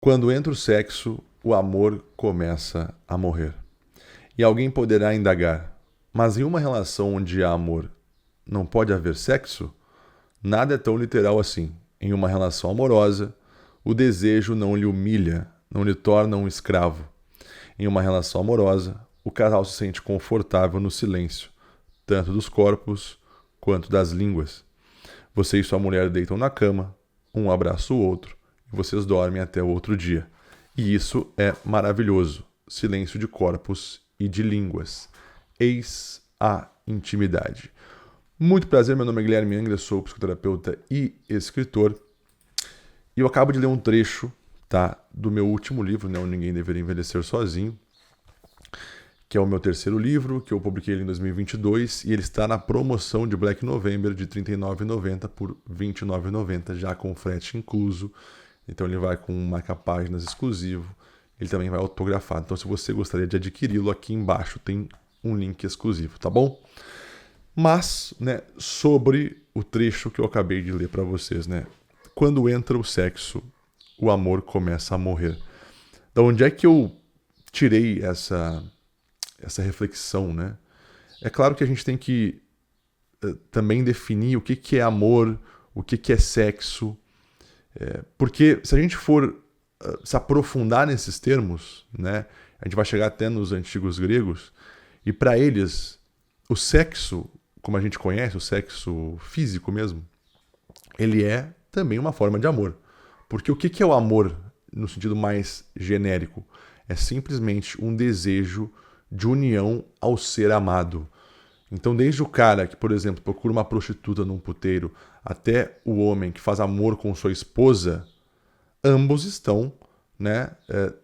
Quando entra o sexo, o amor começa a morrer. E alguém poderá indagar, mas em uma relação onde há amor, não pode haver sexo? Nada é tão literal assim. Em uma relação amorosa, o desejo não lhe humilha, não lhe torna um escravo. Em uma relação amorosa, o casal se sente confortável no silêncio, tanto dos corpos quanto das línguas. Você e sua mulher deitam na cama, um abraça o outro, e vocês dormem até o outro dia. E isso é maravilhoso. Silêncio de corpos e de línguas. Eis a intimidade. Muito prazer, meu nome é Guilherme Angra, sou psicoterapeuta e escritor. E eu acabo de ler um trecho, tá, do meu último livro, né, O Ninguém Deveria Envelhecer Sozinho, que é o meu terceiro livro, que eu publiquei ele em 2022, e ele está na promoção de Black November de R$ 39,90 por R$ 29,90, já com frete incluso. Então ele vai com um marca-páginas exclusivo, ele também vai autografado. Então se você gostaria de adquiri-lo, aqui embaixo tem um link exclusivo, tá bom? Mas, né, sobre o trecho que eu acabei de ler para vocês, né? Quando entra o sexo, o amor começa a morrer. Da onde é que eu tirei essa reflexão, né? É claro que a gente tem que também definir o que é amor, o que é sexo, porque se a gente for se aprofundar nesses termos, né, a gente vai chegar até nos antigos gregos, e para eles, o sexo, como a gente conhece, o sexo físico mesmo, ele é também uma forma de amor. Porque o que é o amor no sentido mais genérico? É simplesmente um desejo de união ao ser amado. Então, desde o cara que, por exemplo, procura uma prostituta num puteiro, até o homem que faz amor com sua esposa, ambos estão, né,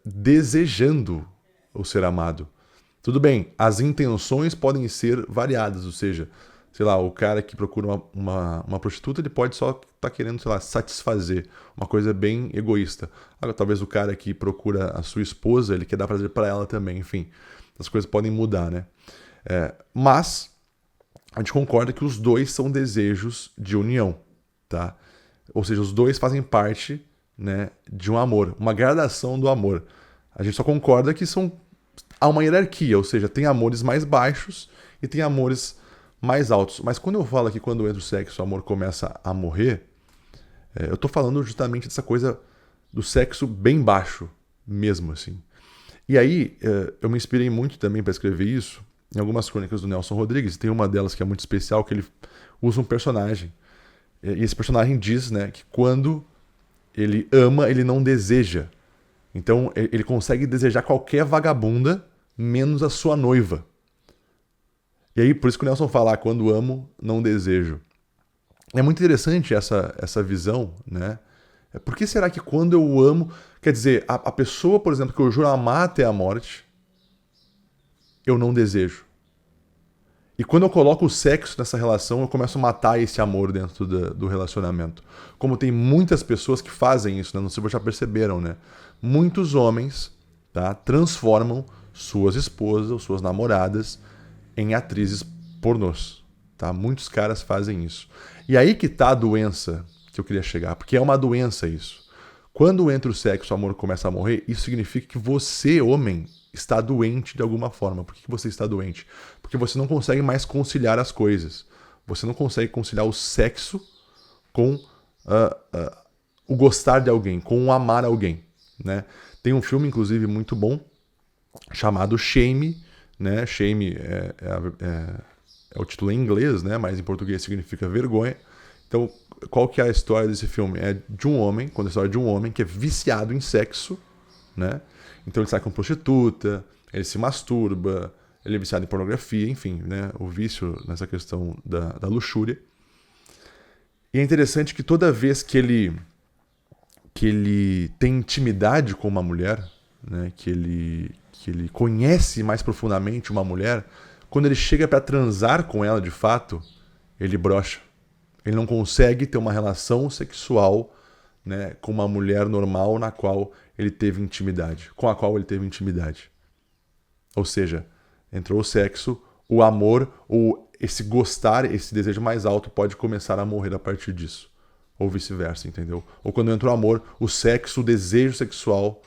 desejando o ser amado. Tudo bem, as intenções podem ser variadas, ou seja, sei lá, o cara que procura uma prostituta, ele pode só estar querendo, sei lá, satisfazer, uma coisa bem egoísta. Agora, talvez o cara que procura a sua esposa, ele quer dar prazer para ela também, enfim, as coisas podem mudar, né? Mas a gente concorda que os dois são desejos de união, tá? Ou seja, os dois fazem parte, né, de um amor, uma gradação do amor. A gente só concorda que há uma hierarquia, ou seja, tem amores mais baixos e tem amores mais altos. Mas quando eu falo aqui, quando entra o sexo, o amor começa a morrer, eu estou falando justamente dessa coisa do sexo bem baixo, mesmo assim. E aí, eu me inspirei muito também para escrever isso em algumas crônicas do Nelson Rodrigues. Tem uma delas que é muito especial, que ele usa um personagem. E esse personagem diz, né, que quando ele ama, ele não deseja. Então, ele consegue desejar qualquer vagabunda, menos a sua noiva. E aí, por isso que o Nelson fala, quando amo, não desejo. É muito interessante essa visão, né? Por que será que quando eu amo... Quer dizer, a pessoa, por exemplo, que eu juro amar até a morte, eu não desejo. E quando eu coloco o sexo nessa relação, eu começo a matar esse amor dentro do relacionamento. Como tem muitas pessoas que fazem isso, né? Não sei se vocês já perceberam, né? Muitos homens, tá, transformam suas esposas ou suas namoradas em atrizes pornôs. Tá? Muitos caras fazem isso. E aí que tá a doença que eu queria chegar, porque é uma doença isso. Quando entra o sexo, o amor começa a morrer, isso significa que você, homem, está doente de alguma forma. Por que você está doente? Porque você não consegue mais conciliar as coisas. Você não consegue conciliar o sexo com o gostar de alguém, com o amar alguém. Né? Tem um filme, inclusive, muito bom, chamado Shame. Né? Shame é o título em inglês, né? Mas em português significa vergonha. Então, qual que é a história desse filme? É de um homem, conta a história de um homem que é viciado em sexo, né? Então ele sai com prostituta, ele se masturba, ele é viciado em pornografia, enfim, né? O vício nessa questão da luxúria. E é interessante que toda vez que ele tem intimidade com uma mulher, né? Que ele conhece mais profundamente uma mulher, quando ele chega para transar com ela de fato, ele brocha. Ele não consegue ter uma relação sexual, né, com uma mulher normal na qual ele teve intimidade, com a qual ele teve intimidade. Ou seja, entrou o sexo, o amor, ou esse gostar, esse desejo mais alto pode começar a morrer a partir disso. ou vice-versa, entendeu? Ou quando entra o amor, o sexo, o desejo sexual,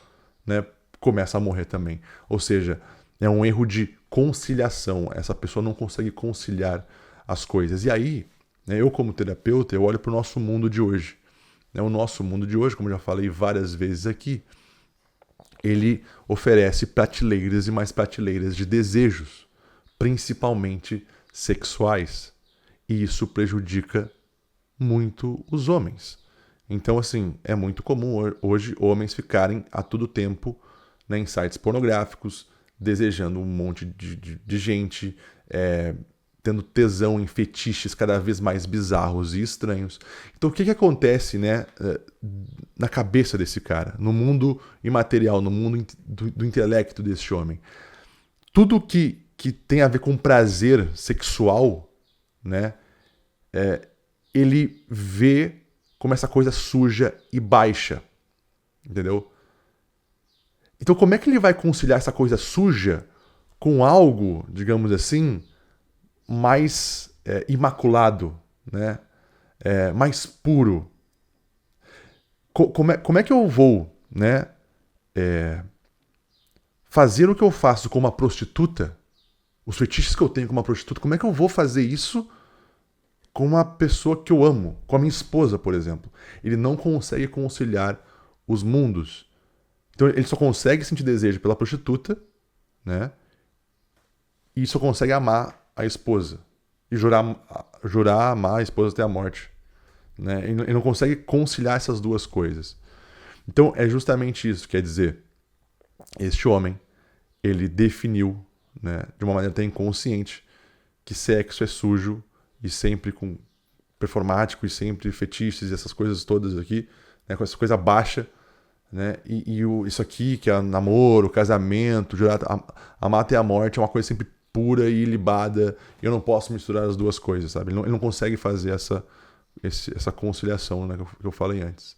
né, começa a morrer também. Ou seja, é um erro de conciliação. Essa pessoa não consegue conciliar as coisas. E aí, né, eu como terapeuta, eu olho para o nosso mundo de hoje. Né, o nosso mundo de hoje, como eu já falei várias vezes aqui, ele oferece prateleiras e mais prateleiras de desejos, principalmente sexuais. E isso prejudica muito os homens. Então, assim, é muito comum hoje homens ficarem a todo tempo, né, em sites pornográficos, desejando um monte de gente, tendo tesão em fetiches cada vez mais bizarros e estranhos. Então, o que acontece, né, na cabeça desse cara, no mundo imaterial, no mundo do intelecto desse homem? Tudo que tem a ver com prazer sexual, né, ele vê como essa coisa suja e baixa, entendeu? Então, como é que ele vai conciliar essa coisa suja com algo, digamos assim, mais imaculado, né? Mais puro? Como é que eu vou, né, fazer o que eu faço com uma prostituta, os fetiches que eu tenho com uma prostituta, como é que eu vou fazer isso com uma pessoa que eu amo, com a minha esposa, por exemplo? Ele não consegue conciliar os mundos. Então ele só consegue sentir desejo pela prostituta, né? E só consegue amar a esposa. E jurar amar a esposa até a morte. Né? Ele não consegue conciliar essas duas coisas. Então é justamente isso, quer dizer, este homem, ele definiu, né, de uma maneira até inconsciente, que sexo é sujo e sempre com performático e sempre fetiches e essas coisas todas aqui, né, com essa coisa baixa, né, isso aqui que é namoro, casamento, jurar amar até a morte é uma coisa sempre pura e ilibada. Eu não posso misturar as duas coisas, sabe? Ele não consegue fazer essa conciliação, né, que eu falei antes.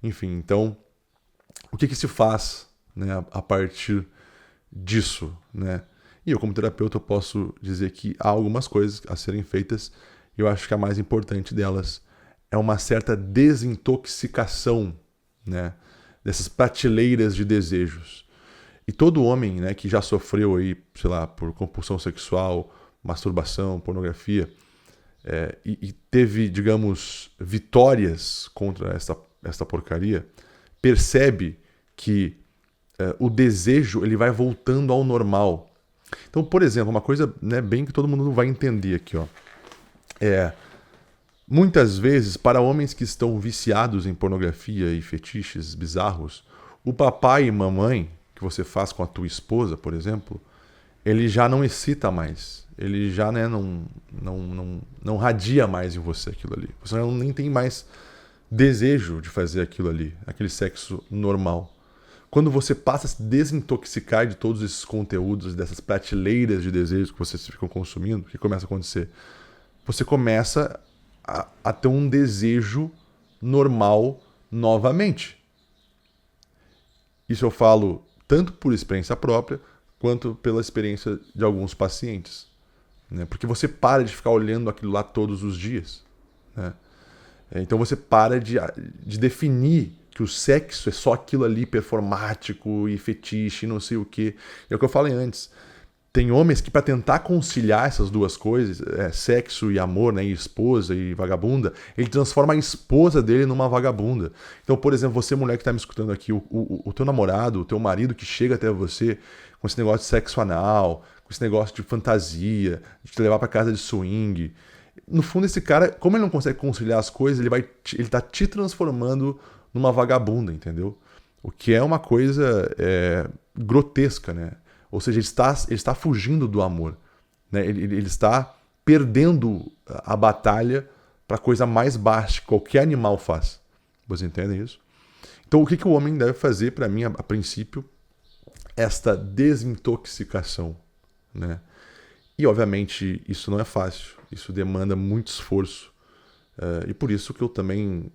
Enfim, então, o que se faz, né, a partir disso, né? E eu, como terapeuta, eu posso dizer que há algumas coisas a serem feitas, e eu acho que a mais importante delas é uma certa desintoxicação, né, dessas prateleiras de desejos. E todo homem, né, que já sofreu aí, sei lá, por compulsão sexual, masturbação, pornografia, e teve, digamos, vitórias contra essa porcaria, percebe que o desejo ele vai voltando ao normal. Então, por exemplo, uma coisa, né, bem que todo mundo vai entender aqui, ó, muitas vezes, para homens que estão viciados em pornografia e fetiches bizarros, o papai e mamãe que você faz com a tua esposa, por exemplo, ele já não excita mais. Ele já, né, não radia mais em você aquilo ali. Você nem tem mais desejo de fazer aquilo ali, aquele sexo normal. Quando você passa a se desintoxicar de todos esses conteúdos, dessas prateleiras de desejos que vocês ficam consumindo, o que começa a acontecer? Você começa a ter um desejo normal novamente. Isso eu falo tanto por experiência própria, quanto pela experiência de alguns pacientes. Né? Porque você para de ficar olhando aquilo lá todos os dias. Né? Então você para de definir que o sexo é só aquilo ali performático e fetiche, não sei o quê. É o que eu falei antes. Tem homens que, para tentar conciliar essas duas coisas, sexo e amor, né, e esposa e vagabunda, ele transforma a esposa dele numa vagabunda. Então, por exemplo, você, mulher que está me escutando aqui, o teu namorado, o teu marido que chega até você com esse negócio de sexo anal, com esse negócio de fantasia, de te levar para casa de swing. No fundo, esse cara, como ele não consegue conciliar as coisas, ele tá te transformando numa vagabunda, entendeu? O que é uma coisa grotesca, né? Ou seja, ele está fugindo do amor. Né? Ele está perdendo a batalha para a coisa mais baixa que qualquer animal faz. Vocês entendem isso? Então, o que o homem deve fazer, para mim, a princípio, esta desintoxicação. Né? E, obviamente, isso não é fácil. Isso demanda muito esforço. E por isso que eu também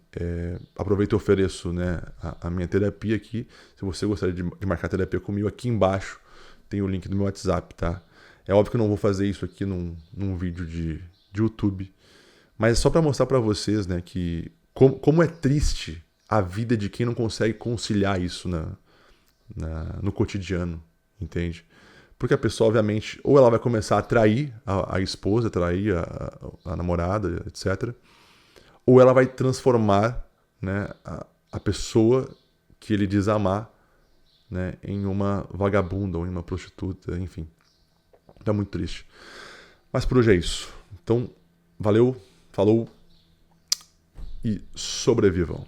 aproveito e ofereço, né, a minha terapia aqui. Se você gostaria de marcar terapia comigo, aqui embaixo tem o link do meu WhatsApp, tá? É óbvio que eu não vou fazer isso aqui num vídeo de YouTube, mas é só para mostrar para vocês, né, que Como é triste a vida de quem não consegue conciliar isso no cotidiano, entende? Porque a pessoa, obviamente, ou ela vai começar a trair a esposa, trair a namorada, etc. Ou ela vai transformar, né, a pessoa que ele diz amar, né, em uma vagabunda ou em uma prostituta, enfim. Então é muito triste. Mas por hoje é isso. Então, valeu, falou e sobrevivam.